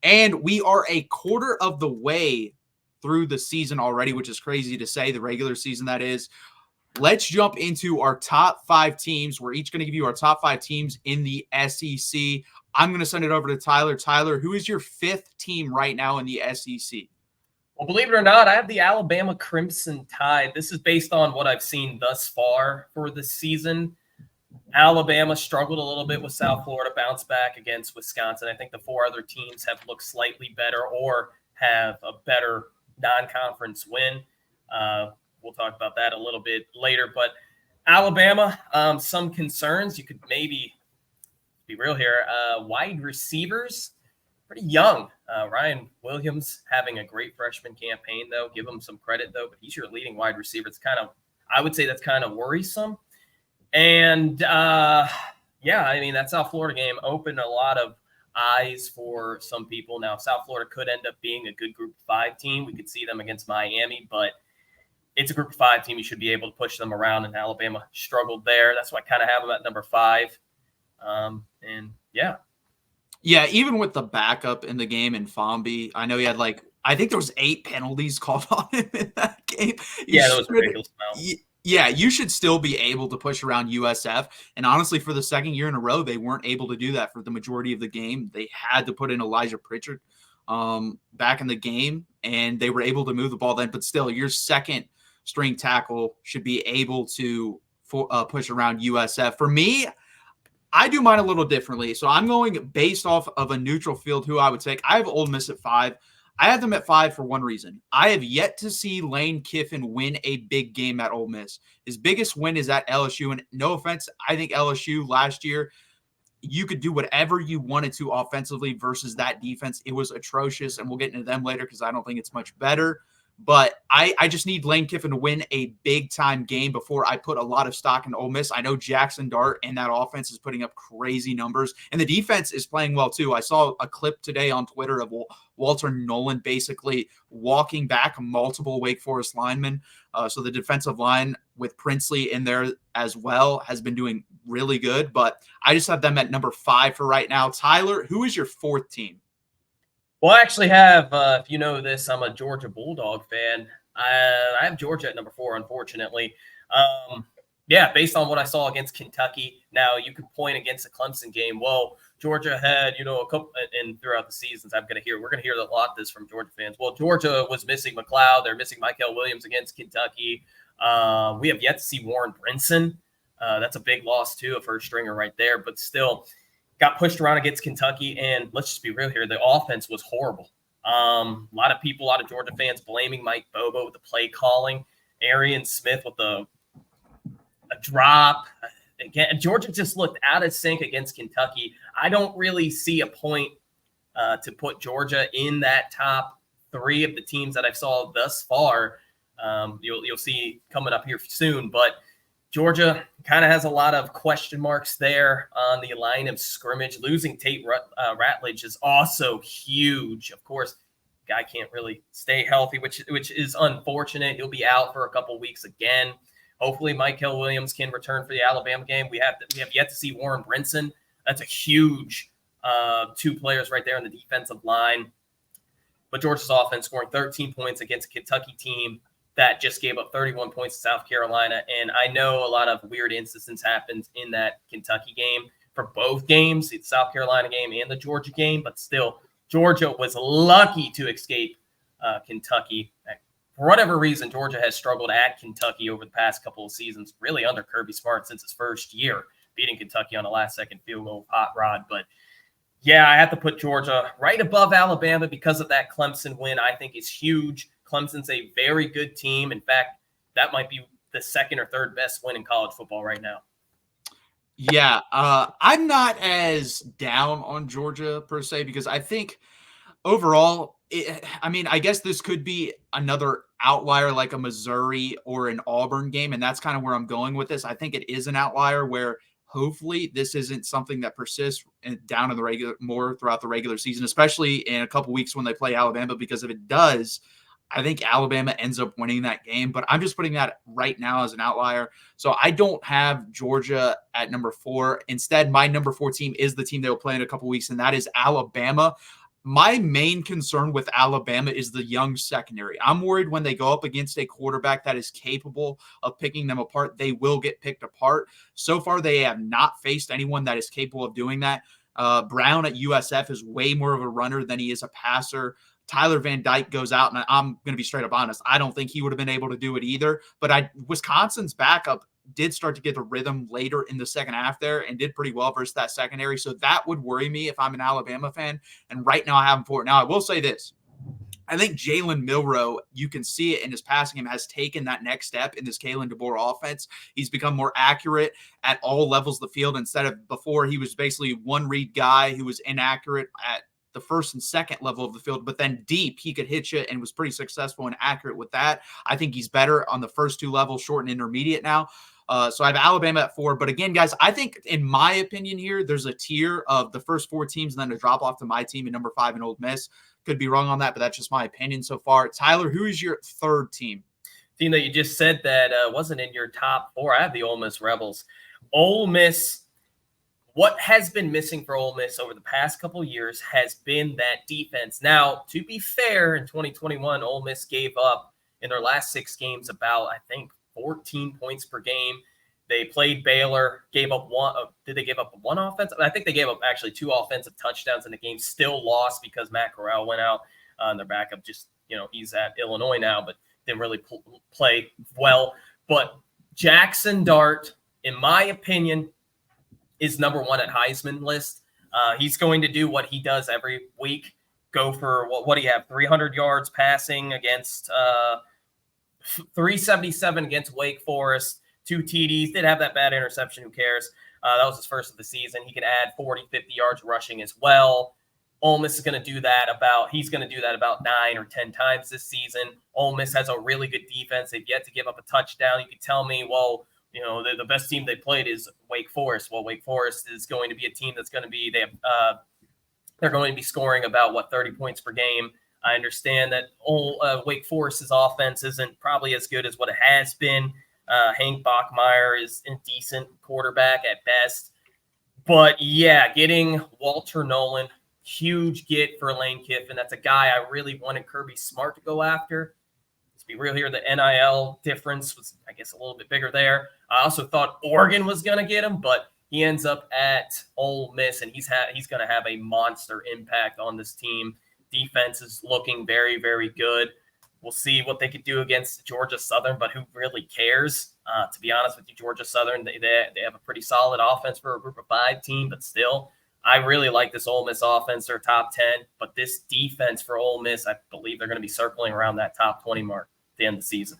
And we are a quarter of the way through the season already, which is crazy to say, the regular season that is. Let's jump into our top 5 teams. We're each going to give you our top 5 teams in the SEC. I'm going to send it over to Tyler. Tyler, who is your 5th team right now in the SEC? Well, believe it or not, I have the Alabama Crimson Tide. This is based on what I've seen thus far for the season. Alabama struggled a little bit with South Florida, bounced back against Wisconsin. I think the 4 other teams have looked slightly better or have a better non-conference win. We'll talk about that a little bit later. But Alabama, some concerns. You could maybe be real here. Wide receivers, pretty young. Ryan Williams having a great freshman campaign, though. Give him some credit, though. But he's your leading wide receiver. It's I would say that's kind of worrisome. And, that South Florida game opened a lot of eyes for some people. Now, South Florida could end up being a good Group of 5 team. We could see them against Miami, but it's a Group of 5 team. You should be able to push them around, and Alabama struggled there. That's why I kind of have them at number 5. Yeah, even with the backup in the game in Fomby, I know he had I think there was 8 penalties called on him in that game. That was ridiculous. Yeah, you should still be able to push around USF. And honestly, for the second year in a row, they weren't able to do that for the majority of the game. They had to put in Elijah Pritchard back in the game, and they were able to move the ball then. But still, your second string tackle should be able to push around USF. For me, I do mine a little differently. So I'm going based off of a neutral field who I would take. I have Ole Miss at 5. I have them at 5 for one reason. I have yet to see Lane Kiffin win a big game at Ole Miss. His biggest win is at LSU. And no offense, I think LSU last year, you could do whatever you wanted to offensively versus that defense. It was atrocious, and we'll get into them later because I don't think it's much better. But I just need Lane Kiffin to win a big-time game before I put a lot of stock in Ole Miss. I know Jackson Dart and that offense is putting up crazy numbers, and the defense is playing well too. I saw a clip today on Twitter of Walter Nolan basically walking back multiple Wake Forest linemen. So the defensive line with Princely in there as well has been doing really good. But I just have them at number 5 for right now. Tyler, who is your 4th team? Well, I actually have, if you know this, I'm a Georgia Bulldog fan. I have Georgia at number 4, unfortunately. Based on what I saw against Kentucky. Now, you could point against the Clemson game. Well, Georgia had, a couple, and throughout the seasons, we're going to hear a lot of this from Georgia fans. Well, Georgia was missing McLeod. They're missing Michael Williams against Kentucky. We have yet to see Warren Brinson. That's a big loss, too, a first stringer right there. But still, got pushed around against Kentucky, and let's just be real here. The offense was horrible. A lot of Georgia fans blaming Mike Bobo with the play calling. Arian Smith with a drop. Again, Georgia just looked out of sync against Kentucky. I don't really see a point to put Georgia in that top 3 of the teams that I saw thus far. You'll see coming up here soon, but Georgia kind of has a lot of question marks there on the line of scrimmage. Losing Tate Ratledge is also huge. Of course, guy can't really stay healthy, which is unfortunate. He'll be out for a couple weeks again. Hopefully, Michael Williams can return for the Alabama game. We have yet to see Warren Brinson. That's a huge 2 players right there on the defensive line. But Georgia's offense scoring 13 points against a Kentucky team that just gave up 31 points to South Carolina. And I know a lot of weird instances happened in that Kentucky game for both games, the South Carolina game and the Georgia game. But still, Georgia was lucky to escape Kentucky. For whatever reason, Georgia has struggled at Kentucky over the past couple of seasons, really under Kirby Smart since his first year, beating Kentucky on a last-second field goal, hot rod. But, I have to put Georgia right above Alabama because of that Clemson win. I think is huge. Clemson's a very good team. In fact, that might be the second or third best win in college football right now. Yeah, I'm not as down on Georgia per se because I think overall, I guess this could be another outlier like a Missouri or an Auburn game, and that's kind of where I'm going with this. I think it is an outlier where hopefully this isn't something that persists down in the more throughout the regular season, especially in a couple weeks when they play Alabama, because if it does, I think Alabama ends up winning that game, but I'm just putting that right now as an outlier. So I don't have Georgia at number 4. Instead, my number 4 team is the team they will play in a couple weeks, and that is Alabama. My main concern with Alabama is the young secondary. I'm worried when they go up against a quarterback that is capable of picking them apart, they will get picked apart. So far, they have not faced anyone that is capable of doing that. Brown at USF is way more of a runner than he is a passer. Tyler Van Dyke goes out, and I'm going to be straight up honest. I don't think he would have been able to do it either. But Wisconsin's backup did start to get the rhythm later in the second half there and did pretty well versus that secondary. So that would worry me if I'm an Alabama fan. And right now I have him for it. Now I will say this. I think Jalen Milroe, you can see it in his passing game, has taken that next step in this Kalen DeBoer offense. He's become more accurate at all levels of the field instead of before he was basically one read guy who was inaccurate at the first and second level of the field, but then deep, he could hit you and was pretty successful and accurate with that. I think he's better on the first two levels, short and intermediate now. So I have Alabama at 4. But again, guys, I think in my opinion here, there's a tier of the first 4 teams and then a drop off to my team at number 5 in Ole Miss. Could be wrong on that, but that's just my opinion so far. Tyler, who is your third team? Team that you just said that wasn't in your top 4. I have the Ole Miss Rebels. Ole Miss, what has been missing for Ole Miss over the past couple of years has been that defense. Now, to be fair, in 2021, Ole Miss gave up in their last 6 games about, I think, 14 points per game. They played Baylor, gave up one. Did they give up one offensive? I think they gave up actually 2 offensive touchdowns in the game. Still lost because Matt Corral went out and their backup. Just, he's at Illinois now, but didn't really play well. But Jackson Dart, in my opinion, is number 1 at Heisman list. He's going to do what he does every week. Go for what do you have? 300 yards passing against 377 against Wake Forest, 2 TDs. Did have that bad interception. Who cares? That was his first of the season. He can add 40, 50 yards rushing as well. Ole Miss is going to do that he's going to do that about 9 or 10 times this season. Ole Miss has a really good defense. They've yet to give up a touchdown. You can tell me, well, the best team they played is Wake Forest. Well, Wake Forest is going to be a team that's going to be, they're going to be scoring about 30 points per game. I understand that Wake Forest's offense isn't probably as good as what it has been. Hank Bachmeier is a decent quarterback at best. But, yeah, getting Walter Nolan, huge get for Lane Kiffin. That's a guy I really wanted Kirby Smart to go after. Let's be real here. The NIL difference was, I guess, a little bit bigger there. I also thought Oregon was going to get him, but he ends up at Ole Miss, and he's going to have a monster impact on this team. Defense is looking very, very good. We'll see what they could do against Georgia Southern, but who really cares? To be honest with you, Georgia Southern, they have a pretty solid offense for a group of 5 team, but still, I really like this Ole Miss offense. They're top 10, but this defense for Ole Miss, I believe they're going to be circling around that top 20 mark at the end of the season.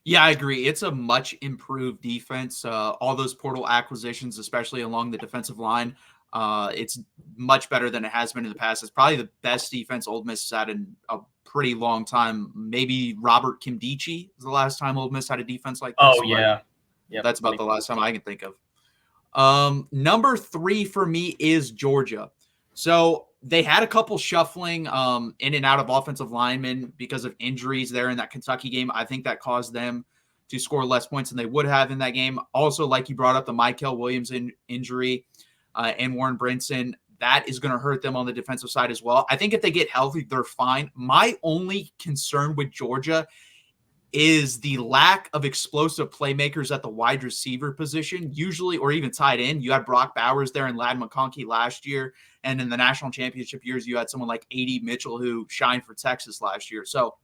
Yeah, I agree. It's a much improved defense. All those portal acquisitions, especially along the defensive line, it's much better than it has been in the past. It's probably the best defense Ole Miss has had in a pretty long time. Maybe Robert Kimdichie is the last time Ole Miss had a defense like this. Oh, yeah. Yep, that's about the last time I can think of. Number 3 for me is Georgia. So they had a couple shuffling in and out of offensive linemen because of injuries there in that Kentucky game. I think that caused them to score less points than they would have in that game. Also, like you brought up, the Michael Williams injury and Warren Brinson, that is going to hurt them on the defensive side as well. I think if they get healthy, they're fine. My only concern with Georgia is the lack of explosive playmakers at the wide receiver position, usually, or even tight end. You had Brock Bowers there and Ladd McConkey last year. And in the national championship years, you had someone like A.D. Mitchell who shined for Texas last year. So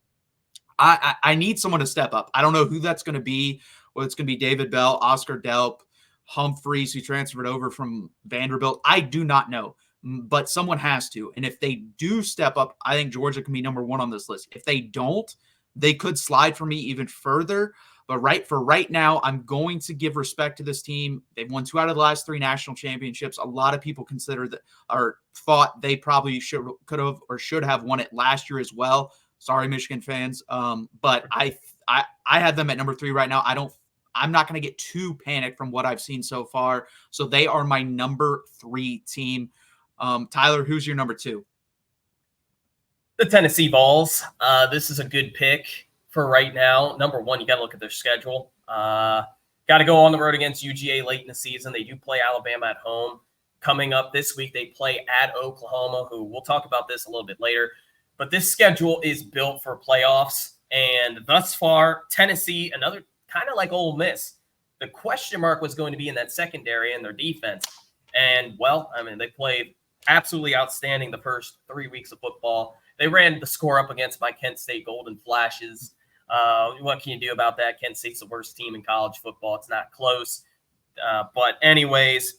I need someone to step up. I don't know who that's going to be. Whether it's going to be David Bell, Oscar Delp, Humphreys, who transferred over from Vanderbilt. I do not know, but someone has to. And if they do step up, I think Georgia can be number 1 on this list. If they don't, they could slide for me even further. But right now, I'm going to give respect to this team. They've won 2 out of the last 3 national championships. A lot of people consider that or thought they probably could have or should have won it last year as well. Sorry, Michigan fans. But I have them at number 3 right now. I'm not going to get too panicked from what I've seen so far. So they are my number 3 team. Tyler, who's your number 2? The Tennessee Vols. This is a good pick for right now. Number 1, you got to look at their schedule. Got to go on the road against UGA late in the season. They do play Alabama at home. coming up this week. They play at Oklahoma, who we'll talk about this a little bit later. But this schedule is built for playoffs. And thus far, Tennessee, another kind of like Ole Miss. The question mark was going to be in that secondary and their defense. And, well, I mean, they played absolutely outstanding the first 3 weeks of football. They ran the score up against my Kent State Golden Flashes. What can you do about that? Kent State's the worst team in college football. It's not close. But anyways,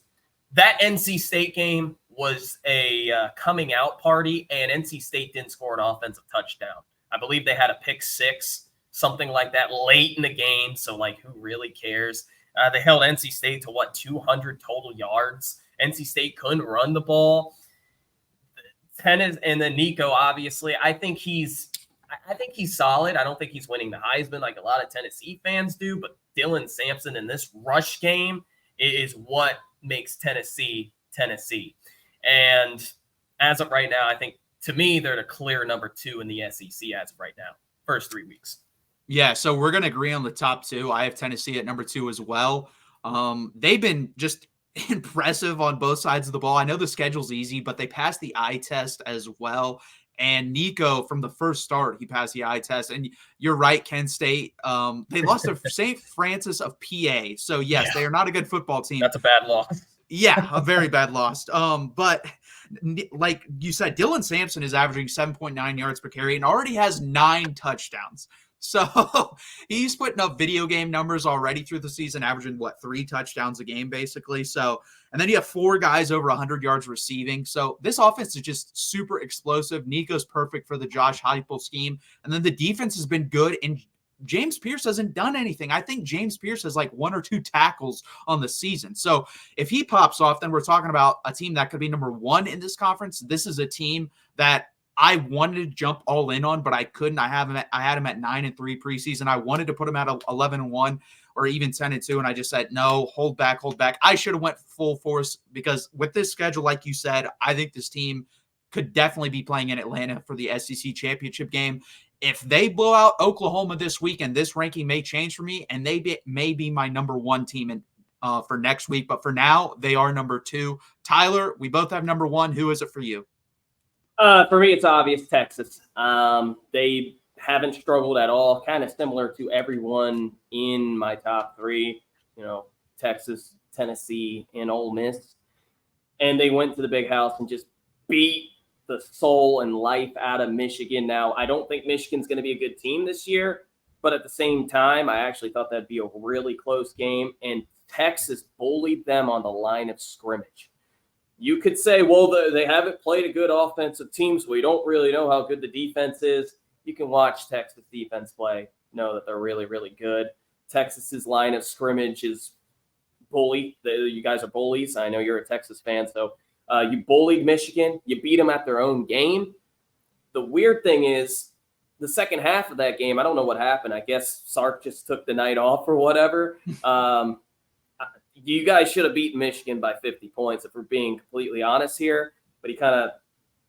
that NC State game was a coming out party, and NC State didn't score an offensive touchdown. I believe they had a pick six, something like that, late in the game. So, like, who really cares? They held NC State to, 200 total yards. NC State couldn't run the ball. Tennis, and then Nico, obviously, I think he's solid. I don't think he's winning the Heisman like a lot of Tennessee fans do, but Dylan Sampson in this rush game is what makes Tennessee Tennessee. And as of right now, I think, to me, they're the clear number 2 in the SEC as of right now, first 3 weeks. Yeah, so we're going to agree on the top 2. I have Tennessee at number 2 as well. They've been just impressive on both sides of the ball. I know the schedule's easy, but they passed the eye test as well. And Nico, from the first start, he passed the eye test. And you're right, Kent State. They lost to St. Francis of PA. So, yes, They are not a good football team. That's a bad loss. Yeah, a very bad loss. But like you said, Dylan Sampson is averaging 7.9 yards per carry and already has 9 touchdowns. So he's putting up video game numbers already through the season, averaging 3 touchdowns a game, basically. So, and then you have 4 guys over 100 yards receiving. So this offense is just super explosive. Nico's perfect for the Josh Heupel scheme. And then the defense has been good. And James Pierce hasn't done anything. I think James Pierce has 1 or 2 tackles on the season. So if he pops off, then we're talking about a team that could be number 1 in this conference. This is a team that I wanted to jump all in on, but I couldn't. I had him at 9-3 preseason. I wanted to put him at 11-1 or even 10-2, and I just said, no, hold back. I should have went full force because with this schedule, like you said, I think this team could definitely be playing in Atlanta for the SEC championship game. If they blow out Oklahoma this week, and this ranking may change for me, and they may be my number 1 team for next week, but for now, they are number 2. Tyler, we both have number 1. Who is it for you? For me, it's obvious, Texas. They haven't struggled at all, kind of similar to everyone in my top 3, Texas, Tennessee, and Ole Miss. And they went to the Big House and just beat the soul and life out of Michigan. Now, I don't think Michigan's going to be a good team this year, but at the same time, I actually thought that'd be a really close game, and Texas bullied them on the line of scrimmage. You could say, well, they haven't played a good offensive team, so we don't really know how good the defense is. You can watch Texas defense play, know that they're really, really good. Texas's line of scrimmage is bully. You guys are bullies. I know you're a Texas fan, so you bullied Michigan. You beat them at their own game. The weird thing is the second half of that game, I don't know what happened. I guess Sark just took the night off or whatever. You guys should have beaten Michigan by 50 points, if we're being completely honest here. But he kind of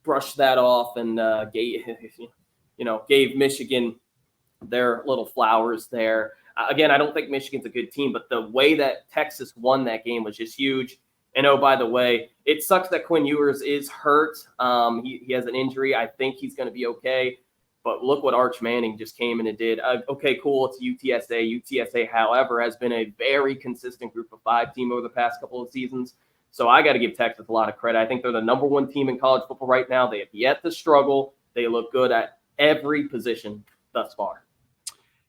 brushed that off and gave Michigan their little flowers there. Again, I don't think Michigan's a good team, but the way that Texas won that game was just huge. And, oh, by the way, it sucks that Quinn Ewers is hurt. He has an injury. I think he's going to be okay. But look what Arch Manning just came in and did. Okay, cool, it's UTSA. UTSA, however, has been a very consistent group of 5 team over the past couple of seasons. So I got to give Texas a lot of credit. I think they're the number 1 team in college football right now. They have yet to struggle. They look good at every position thus far.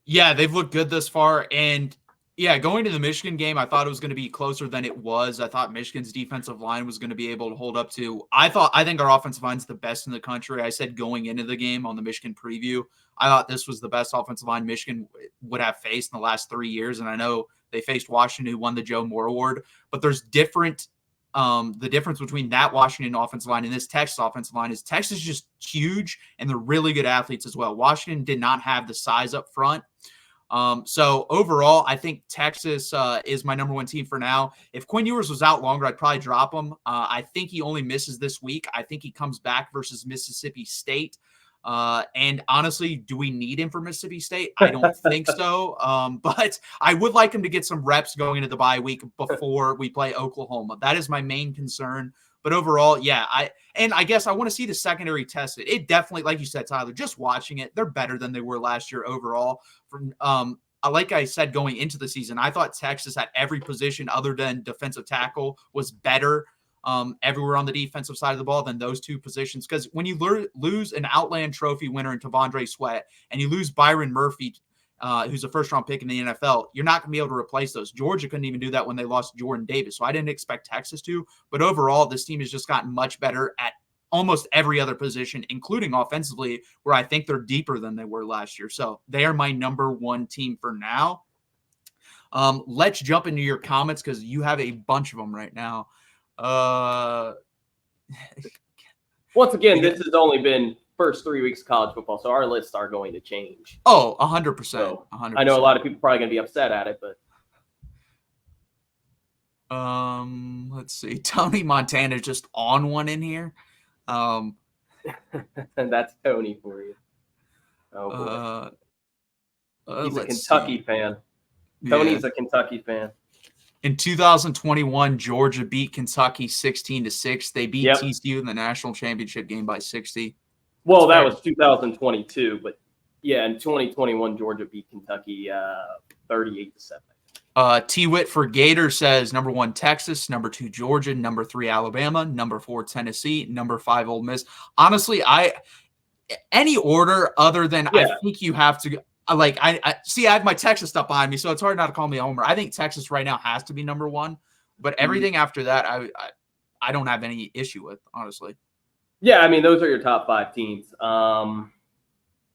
Yeah, they've looked good thus far. And, yeah, going to the Michigan game, I thought it was going to be closer than it was. I thought Michigan's defensive line was going to be able to hold up to. I think our offensive line is the best in the country. I said going into the game on the Michigan preview, I thought this was the best offensive line Michigan would have faced in the last 3 years. And I know they faced Washington, who won the Joe Moore Award. But there's the difference between that Washington offensive line and this Texas offensive line is Texas is just huge, and they're really good athletes as well. Washington did not have the size up front. So overall, I think Texas is my number 1 team for now. If Quinn Ewers was out longer, I'd probably drop him. I think he only misses this week. I think he comes back versus Mississippi State. And honestly, do we need him for Mississippi State? I don't think so. But I would like him to get some reps going into the bye week before we play Oklahoma. That is my main concern. But overall, yeah, I guess I want to see the secondary tested. It definitely, like you said, Tyler, just watching it, they're better than they were last year overall. Like I said, going into the season, I thought Texas at every position other than defensive tackle was better everywhere on the defensive side of the ball than those two positions. Because when you lose an Outland Trophy winner in Tavondre Sweat and you lose Byron Murphy, who's a first-round pick in the NFL, you're not going to be able to replace those. Georgia couldn't even do that when they lost Jordan Davis, so I didn't expect Texas to. But overall, this team has just gotten much better at almost every other position, including offensively, where I think they're deeper than they were last year. So they are my number one team for now. Let's jump into your comments because you have a bunch of them right now. Once again, this has only been first 3 weeks of college football, so our lists are going to change. Oh, 100%. So 100%. I know a lot of people are probably going to be upset at it, but let's see. Tony Montana is just on one in here. and that's Tony for you. Oh boy. He's a Kentucky fan. Tony's a Kentucky fan. In 2021, Georgia beat Kentucky 16-6. They beat TCU in the national championship game by 60. Well, that was 2022, but yeah, in 2021, Georgia beat Kentucky 38-7. T-Wit for Gator says number 1 Texas, number 2 Georgia, number 3 Alabama, number 4 Tennessee, number 5 Ole Miss. Honestly, any order other than I think you have to. I see. I have my Texas stuff behind me, so it's hard not to call me a homer. I think Texas right now has to be number 1, but everything after that, I don't have any issue with, honestly. Yeah, I mean those are your top 5 teams.